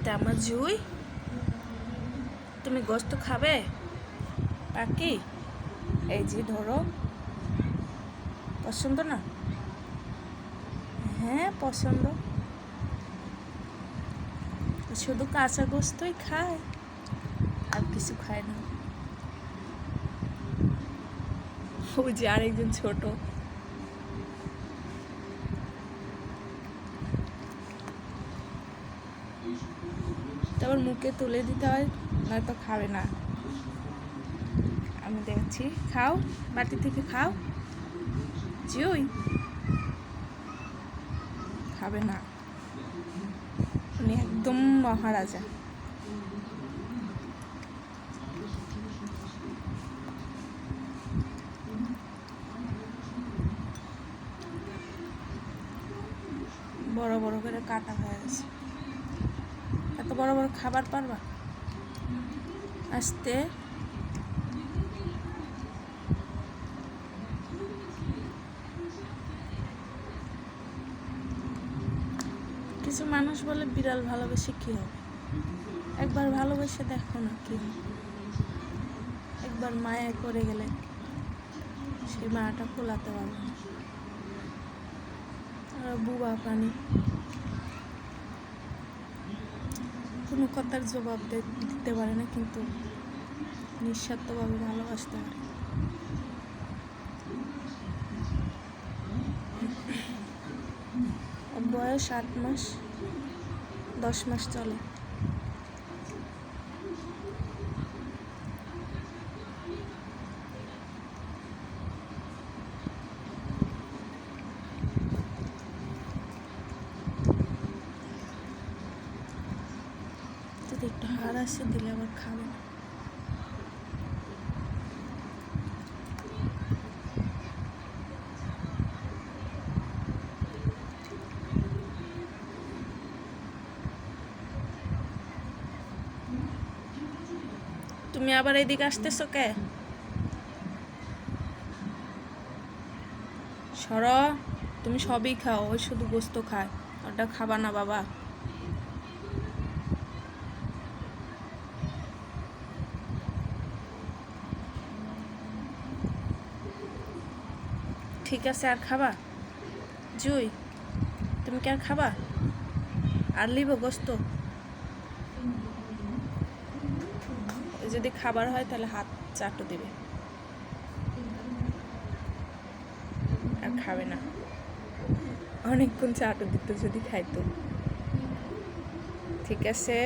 তা আমার জুই, তুমি গোস্ত খাবে পাখি? এই যে ধরো, পছন্দ না? হ্যাঁ পছন্দ, শুধু কাঁচা গোস্তই খায়, আর কিছু খায় না। ওই যে আরেকজন ছোট, তারপর মুখে তুলে দিতে হয়, নয়তো খাবে না। আমি দেখছি, খাও, বাটি থেকে খাও। জুই খাবে না, উনি একদম মহারাজা। বড় বড় করে কাটা হয়ে গেছে। এত বড় বড় খাবার পারবা? আস্তে। কিছু মানুষ বলে বিড়াল ভালোবেসে কি হবে, একবার ভালোবেসে দেখো না কি হবে। একবার মায়া করে গেলে সেই মায়াটা খোলাতে পারবে না। আর বুবা প্রাণী, কোনো কথার জবাব দিতে পারে না, কিন্তু নিঃস্বার্থভাবে ভালোবাসতে পারে। বয়স 8 মাস 10 মাস চলে। যদি একটু হাড় আসে দিলে আবার খাবে না। তুমি আবার এইদিকে আসতেছো কে? সর, তুমি সবই খাও, ওই শুধু গোস্ত খায়, ওটা খাবা না বাবা। ঠিক আছে, আর খাবা? জুই, তুমি কি আর খাবা? আর লিব গোস্ত? যদি খাবার হয় তাহলে হাত চাটু দিবে, আর খাবে না। অনেকক্ষণ চাটু দিত যদি খাইতো। ঠিক আছে।